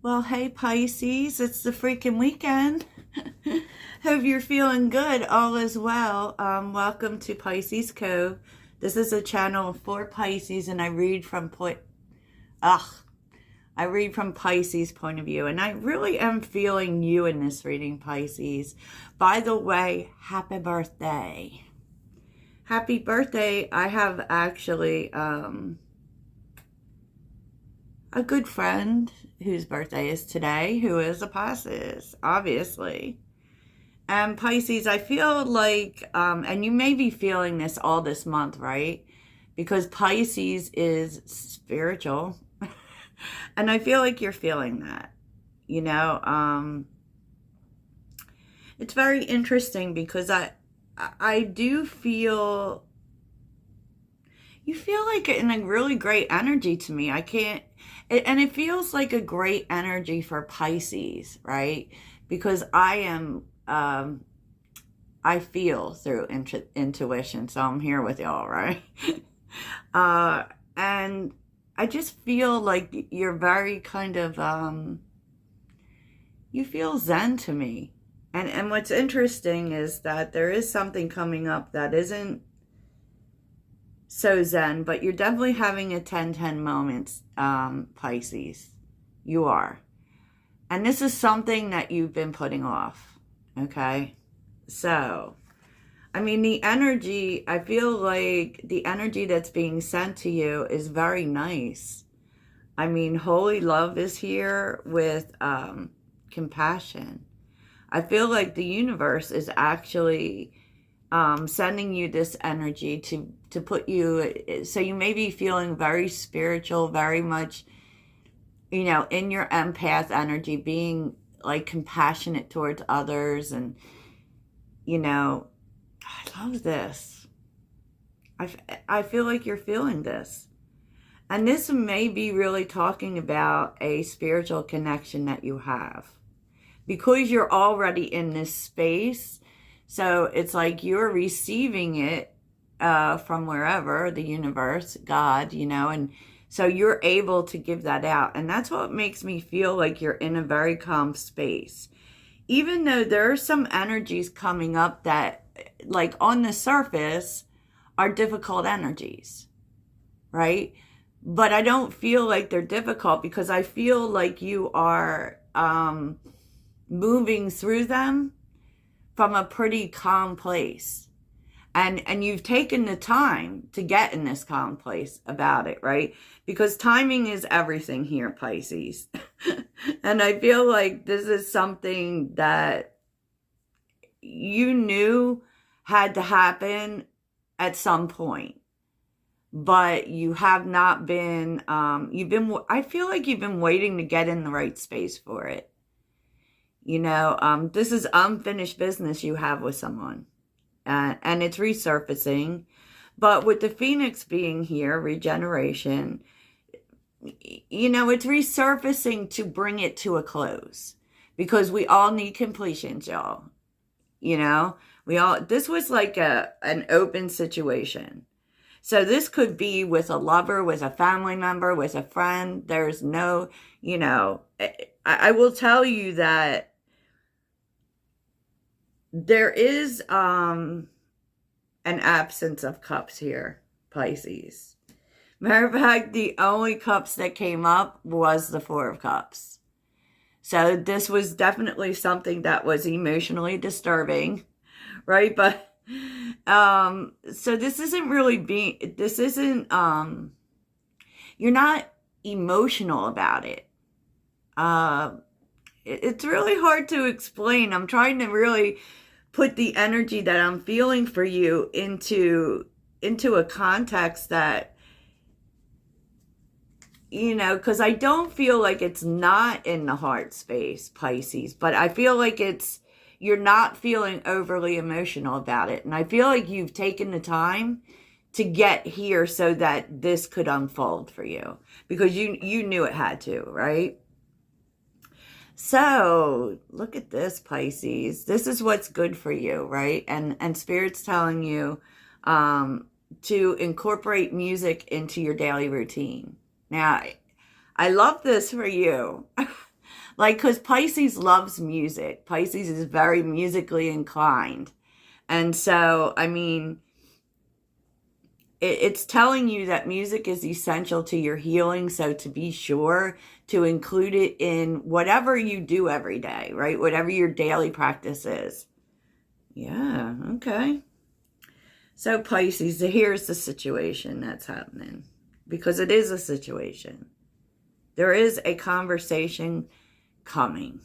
Well, hey Pisces, it's the freaking weekend. Hope you're feeling good. All is well. Welcome to Pisces Cove. This is a channel for Pisces, and I read from Pisces' point of view, and I really am feeling you in this reading, Pisces. By the way, happy birthday! Happy birthday! I have actually a good friend whose birthday is today, who is a Pisces, obviously. And Pisces, I feel like, and you may be feeling this all this month, right? Because Pisces is spiritual. And I feel like you're feeling that, you know. It's very interesting because I do feel, you feel like in a really great energy to me. And it feels like a great energy for Pisces, right? Because I feel through intuition, so I'm here with y'all, right? And I just feel like you're very kind of, you feel zen to me. And what's interesting is that there is something coming up that isn't so zen, but you're definitely having a 10-10 moments, Pisces. You are. And this is something that you've been putting off, okay? So, I mean, the energy, I feel like the energy that's being sent to you is very nice. I mean, holy love is here with compassion. I feel like the universe is actually sending you this energy to put you, so you may be feeling very spiritual, very much, you know, in your empath energy, being like compassionate towards others. And, you know, I love this. I feel like you're feeling this. And this may be really talking about a spiritual connection that you have. Because you're already in this space, so it's like you're receiving it from wherever, the universe, God, you know, and so you're able to give that out. And that's what makes me feel like you're in a very calm space. Even though there are some energies coming up that, like on the surface, are difficult energies, right? But I don't feel like they're difficult because I feel like you are moving through them from a pretty calm place. And you've taken the time to get in this calm place about it, right? Because timing is everything here, Pisces. And I feel like this is something that you knew had to happen at some point. But you have not been, I feel like you've been waiting to get in the right space for it. You know, this is unfinished business you have with someone. And it's resurfacing. But with the Phoenix being here, regeneration, you know, it's resurfacing to bring it to a close. Because we all need completions, y'all. You know, this was like an open situation. So this could be with a lover, with a family member, with a friend. There's no, you know, I will tell you that there is an absence of cups here, Pisces. Matter of fact, the only cups that came up was the Four of Cups. So this was definitely something that was emotionally disturbing, right? But so this isn't really you're not emotional about it. It's really hard to explain. I'm trying to really put the energy that I'm feeling for you into a context that, you know, because I don't feel like it's not in the heart space, Pisces, but I feel like you're not feeling overly emotional about it. And I feel like you've taken the time to get here so that this could unfold for you because you knew it had to, right? So look at this, Pisces. This is what's good for you, right? And Spirit's telling you to incorporate music into your daily routine. Now, I love this for you. Like, because Pisces loves music. Pisces is very musically inclined. And so, I mean, it's telling you that music is essential to your healing. So to be sure to include it in whatever you do every day, right? Whatever your daily practice is. Yeah, okay. So Pisces, here's the situation that's happening. Because it is a situation. There is a conversation coming.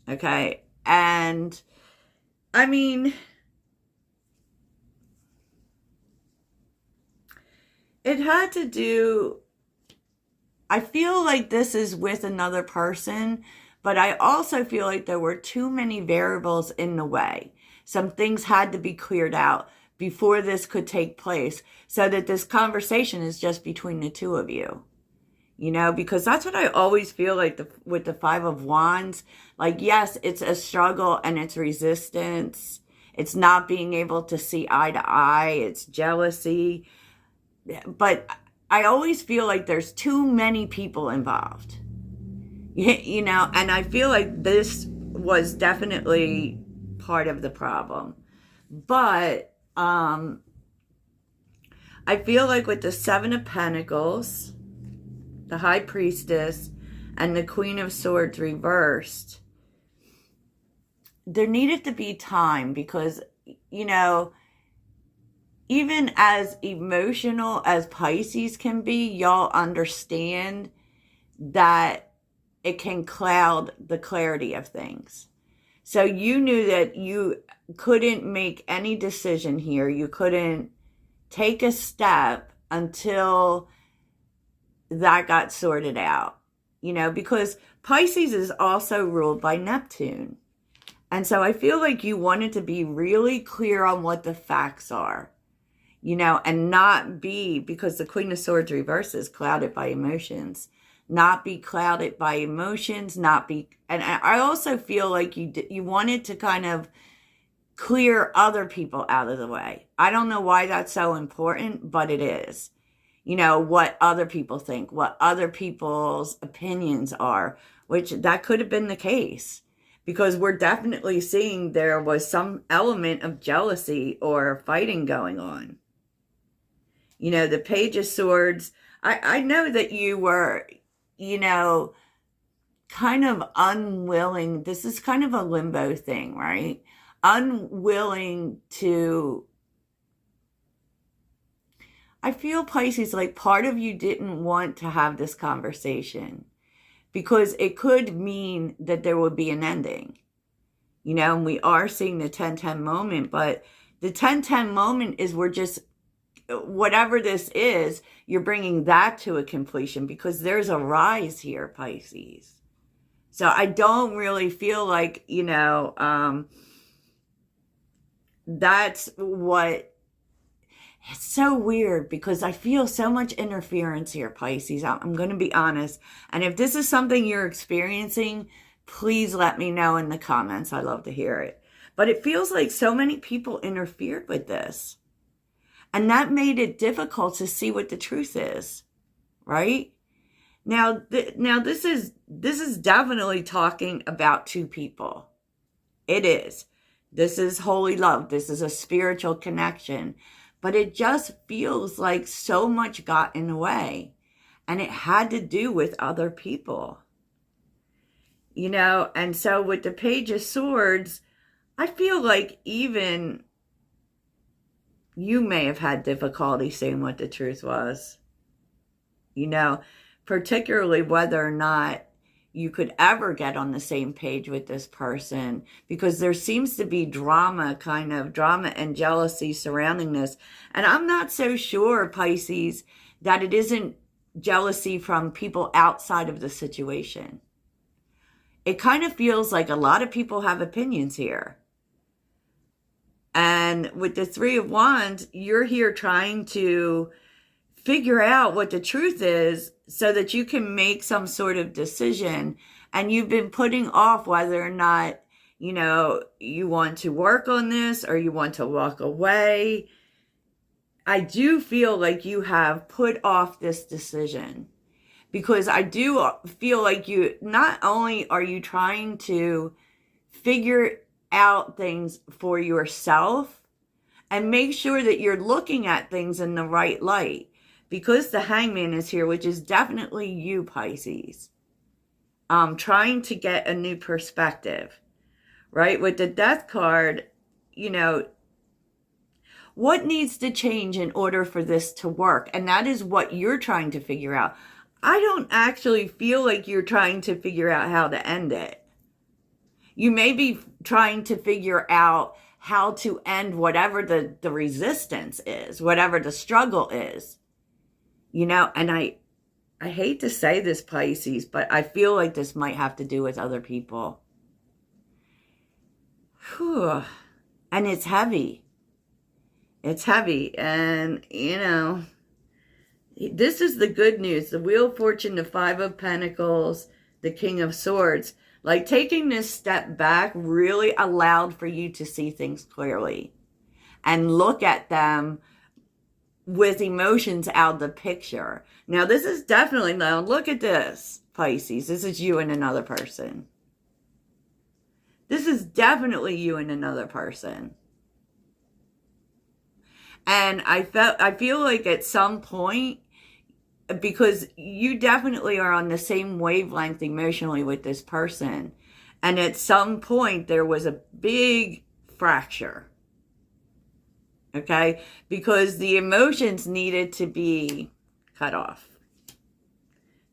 Okay? And, I mean, it had to do, I feel like this is with another person, but I also feel like there were too many variables in the way. Some things had to be cleared out before this could take place so that this conversation is just between the two of you. You know, because that's what I always feel like with the Five of Wands. Like, yes, it's a struggle and it's resistance. It's not being able to see eye to eye. It's jealousy. But I always feel like there's too many people involved. You know, and I feel like this was definitely part of the problem. But I feel like with the Seven of Pentacles, the High Priestess, and the Queen of Swords reversed, there needed to be time because, you know, even as emotional as Pisces can be, y'all understand that it can cloud the clarity of things. So you knew that you couldn't make any decision here. You couldn't take a step until that got sorted out, you know, because Pisces is also ruled by Neptune. And so I feel like you wanted to be really clear on what the facts are, you know, and not be, because the Queen of Swords reverse is clouded by emotions, not be clouded by emotions, not be, and I also feel like you wanted to kind of clear other people out of the way. I don't know why that's so important, but it is. You know, what other people think, what other people's opinions are, which that could have been the case. Because we're definitely seeing there was some element of jealousy or fighting going on. You know, the Page of Swords, I know that you were, you know, kind of unwilling. This is kind of a limbo thing, right? Unwilling to, I feel, Pisces, like part of you didn't want to have this conversation because it could mean that there would be an ending. You know, and we are seeing the 10-10 moment, but the 10-10 moment is we're just, whatever this is, you're bringing that to a completion because there's a rise here, Pisces. So I don't really feel like, you know, that's what, it's so weird because I feel so much interference here, Pisces. I'm going to be honest. And if this is something you're experiencing, please let me know in the comments. I'd love to hear it. But it feels like so many people interfered with this. And that made it difficult to see what the truth is, right? Now this is definitely talking about two people. It is. This is holy love. This is a spiritual connection. But it just feels like so much got in the way. And it had to do with other people. You know, and so with the Page of Swords, I feel like even you may have had difficulty seeing what the truth was. You know, particularly whether or not you could ever get on the same page with this person, because there seems to be drama and jealousy surrounding this. And I'm not so sure, Pisces, that it isn't jealousy from people outside of the situation. It kind of feels like a lot of people have opinions here. And with the Three of Wands, you're here trying to figure out what the truth is so that you can make some sort of decision. And you've been putting off whether or not, you know, you want to work on this or you want to walk away. I do feel like you have put off this decision Because I do feel like you, not only are you trying to figure out things for yourself and make sure that you're looking at things in the right light, because the Hangman is here, which is definitely you, Pisces. Trying to get a new perspective, right? With the Death card, you know, what needs to change in order for this to work? And that is what you're trying to figure out. I don't actually feel like you're trying to figure out how to end it. You may be trying to figure out how to end whatever the resistance is, whatever the struggle is. You know, and I hate to say this, Pisces, but I feel like this might have to do with other people. Whew. And it's heavy. It's heavy. And, you know, this is the good news. The Wheel of Fortune, the Five of Pentacles, the King of Swords. Like, taking this step back really allowed for you to see things clearly and look at them with emotions out of the picture. Now, this is definitely, now look at this, Pisces. This is you and another person. This is definitely you and another person. And I feel like at some point, because you definitely are on the same wavelength emotionally with this person, and at some point there was a big fracture. Okay? Because the emotions needed to be cut off.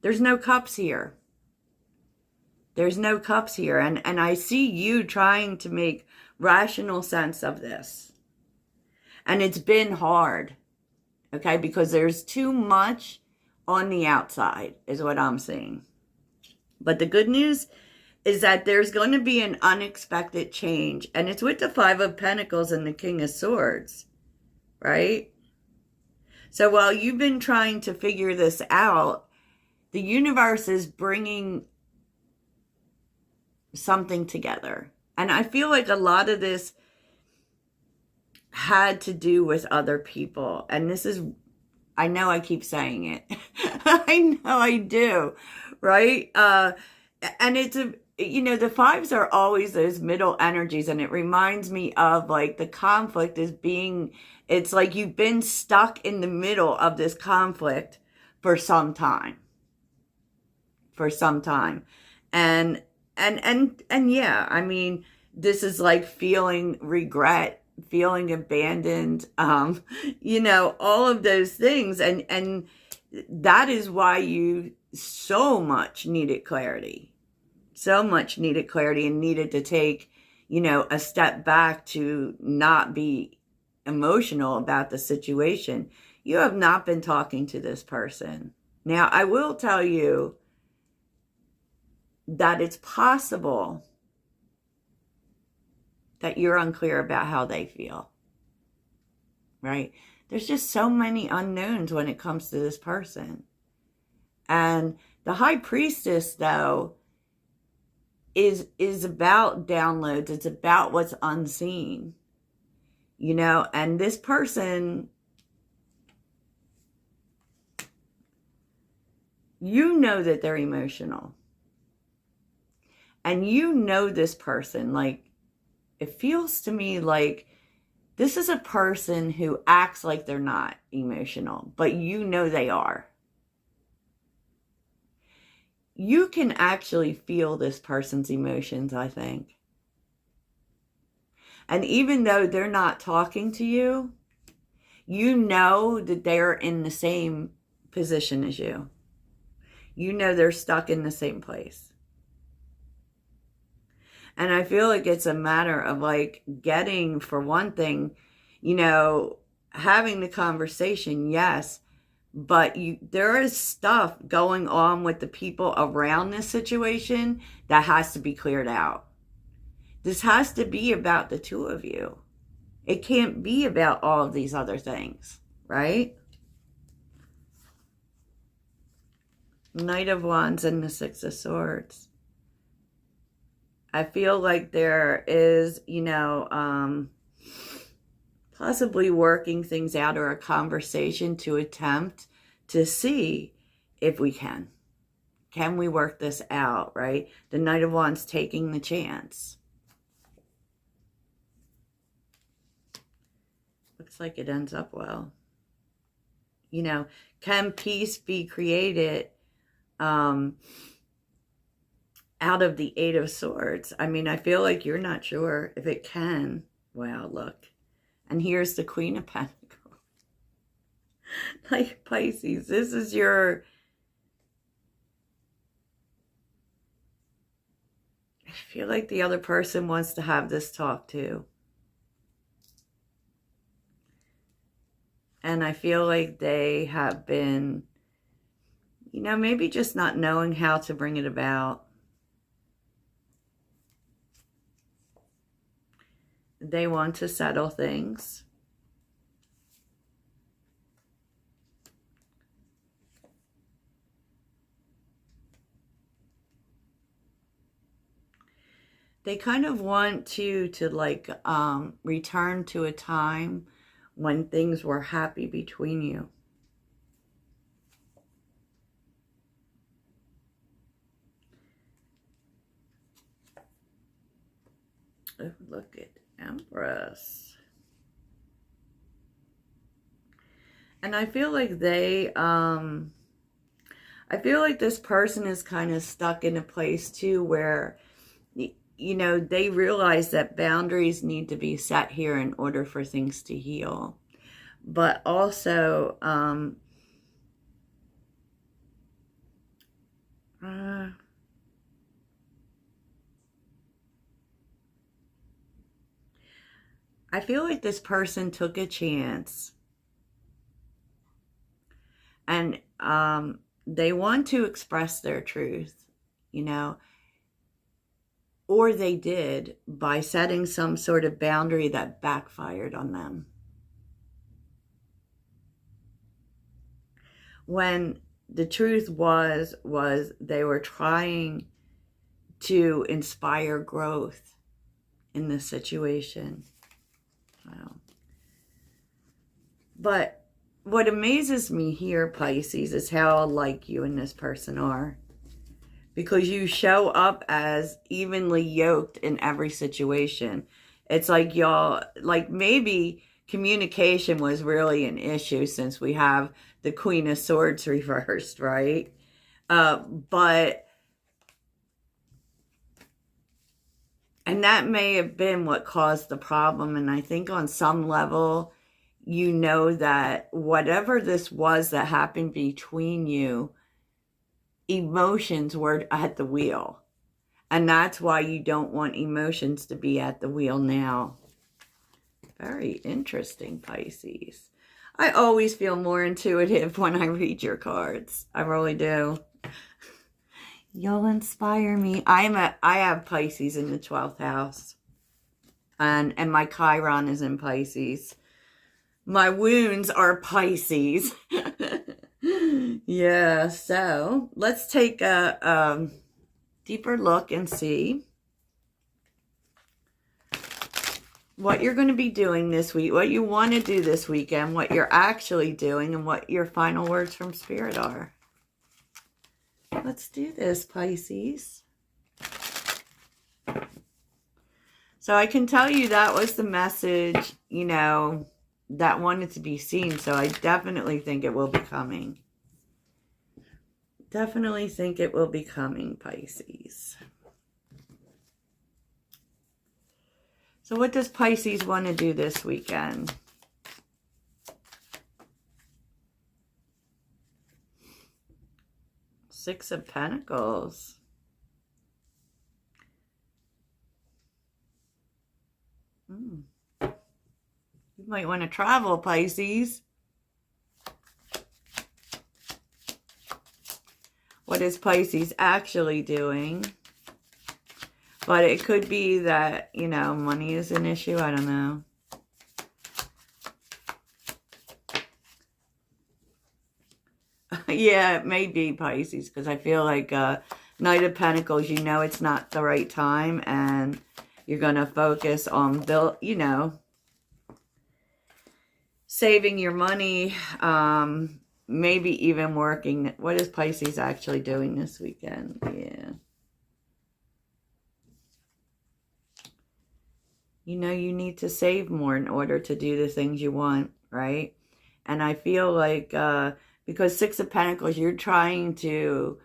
There's no cups here. There's no cups here. And I see you trying to make rational sense of this. And it's been hard. Okay? Because there's too much on the outside, is what I'm seeing. But the good news is that there's going to be an unexpected change. And it's with the Five of Pentacles and the King of Swords. Right? So while you've been trying to figure this out, the universe is bringing something together. And I feel like a lot of this had to do with other people. And this is, I know I keep saying it. I know I do. Right? And it's a, you know, the fives are always those middle energies. And it reminds me of like the conflict is being, it's like you've been stuck in the middle of this conflict for some time. For some time. And yeah, I mean, this is like feeling regret, feeling abandoned, you know, all of those things. And that is why you so much needed clarity. So much needed clarity and needed to take, you know, a step back to not be emotional about the situation. You have not been talking to this person. Now, I will tell you that it's possible that you're unclear about how they feel. Right? There's just so many unknowns when it comes to this person. And the High Priestess, though, is about downloads. It's about what's unseen. You know, and this person, you know that they're emotional. And you know this person, like, it feels to me like this is a person who acts like they're not emotional, but you know they are. You can actually feel this person's emotions, I think. And even though they're not talking to you, you know that they're in the same position as you. You know they're stuck in the same place. And I feel like it's a matter of like getting, for one thing, you know, having the conversation, yes, but there is stuff going on with the people around this situation that has to be cleared out. This has to be about the two of you. It can't be about all of these other things, right? Knight of Wands and the Six of Swords. I feel like there is, you know, possibly working things out or a conversation to attempt to see if we can. Can we work this out, right? The Knight of Wands taking the chance. Looks like it ends up well. You know, can peace be created out of the Eight of Swords? I mean, I feel like you're not sure if it can. Wow, look. And here's the Queen of Pentacles. Like, Pisces, this is your... I feel like the other person wants to have this talk too. And I feel like they have been, you know, maybe just not knowing how to bring it about. They want to settle things. They kind of want you to like return to a time when things were happy between you. Oh, look at Empress. And I feel like they, I feel like this person is kind of stuck in a place too where, you know, they realize that boundaries need to be set here in order for things to heal. But also, I feel like this person took a chance. And they want to express their truth, you know. Or they did by setting some sort of boundary that backfired on them. When the truth was they were trying to inspire growth in this situation. Wow. But what amazes me here, Pisces, is how alike you and this person are. Because you show up as evenly yoked in every situation. It's like y'all, like maybe communication was really an issue since we have the Queen of Swords reversed, right? And that may have been what caused the problem. And I think on some level, you know that whatever this was that happened between you, emotions were at the wheel. And that's why you don't want emotions to be at the wheel now. Very interesting, Pisces. I always feel more intuitive when I read your cards. I really do. You'll inspire me. I have Pisces in the 12th house. And my Chiron is in Pisces. My wounds are Pisces. Yeah, so let's take a deeper look and see what you're going to be doing this week, what you want to do this weekend, what you're actually doing, and what your final words from Spirit are. Let's do this, Pisces. So I can tell you that was the message, you know, that wanted to be seen. So I definitely think it will be coming. Definitely think it will be coming, Pisces. So what does Pisces want to do this weekend? Six of Pentacles. You might want to travel, Pisces. What is Pisces actually doing? But it could be that, you know, money is an issue. I don't know. Yeah, it may be Pisces, because I feel like Knight of Pentacles, you know it's not the right time, and you're going to focus on, you know, saving your money, maybe even working. What is Pisces actually doing this weekend? Yeah. You know, you need to save more in order to do the things you want, right? And I feel like because Six of Pentacles, you're trying to,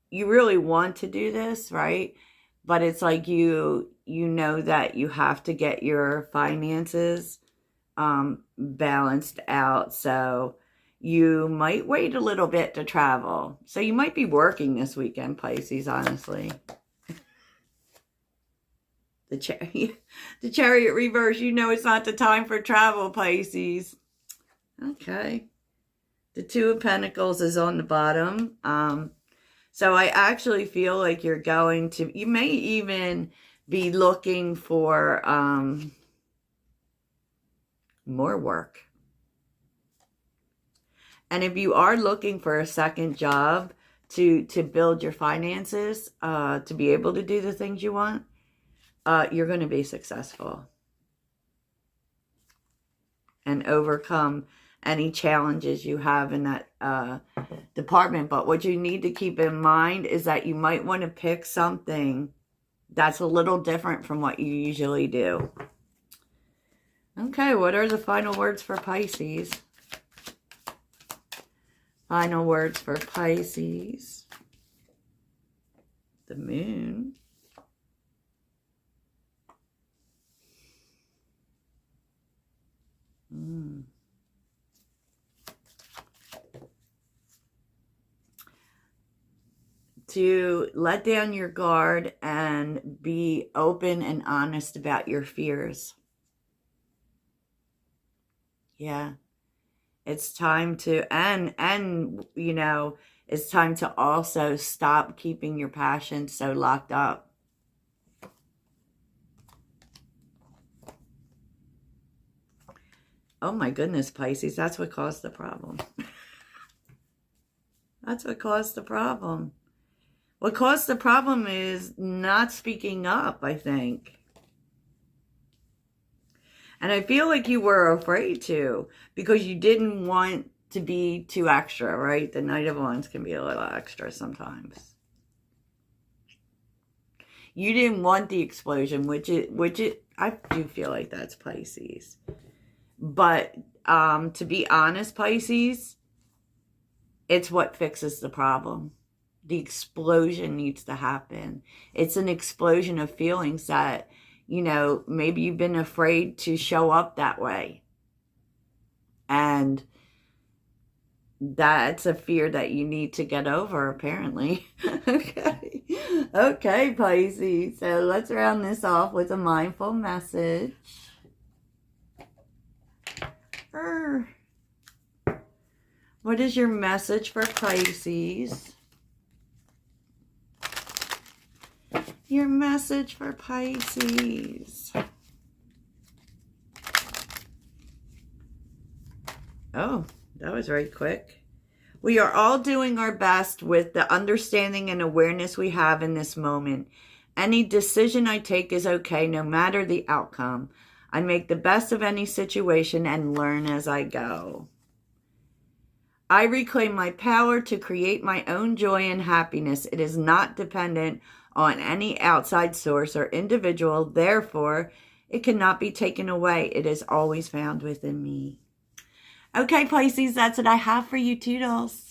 you really want to do this, right? But it's like you know that you have to get your finances balanced out. So you might wait a little bit to travel. So you might be working this weekend, Pisces, honestly. The Chariot reverse, you know it's not the time for travel, Pisces. Okay. The Two of Pentacles is on the bottom. So I actually feel like you're going to, you may even be looking for more work. And if you are looking for a second job to build your finances, to be able to do the things you want, you're going to be successful and overcome any challenges you have in that department. But what you need to keep in mind is that you might want to pick something that's a little different from what you usually do. Okay, what are the final words for Pisces? Final words for Pisces. The Moon. To let down your guard and be open and honest about your fears. Yeah. It's time to, and you know, it's time to also stop keeping your passion so locked up. Oh my goodness, Pisces, that's what caused the problem. That's what caused the problem. What caused the problem is not speaking up, I think. And I feel like you were afraid to, because you didn't want to be too extra, right? The Knight of Wands can be a little extra sometimes. You didn't want the explosion, which I do feel like that's Pisces. But to be honest, Pisces, it's what fixes the problem. The explosion needs to happen. It's an explosion of feelings that, you know, maybe you've been afraid to show up that way. And that's a fear that you need to get over, apparently. Okay. Okay, Pisces. So let's round this off with a mindful message. What is your message for Pisces? Your message for Pisces. Oh, that was very quick. We are all doing our best with the understanding and awareness we have in this moment. Any decision I take is okay, no matter the outcome. I make the best of any situation and learn as I go. I reclaim my power to create my own joy and happiness. It is not dependent on any outside source or individual. Therefore, it cannot be taken away. It is always found within me. Okay, Pisces, that's what I have for you, Toodles.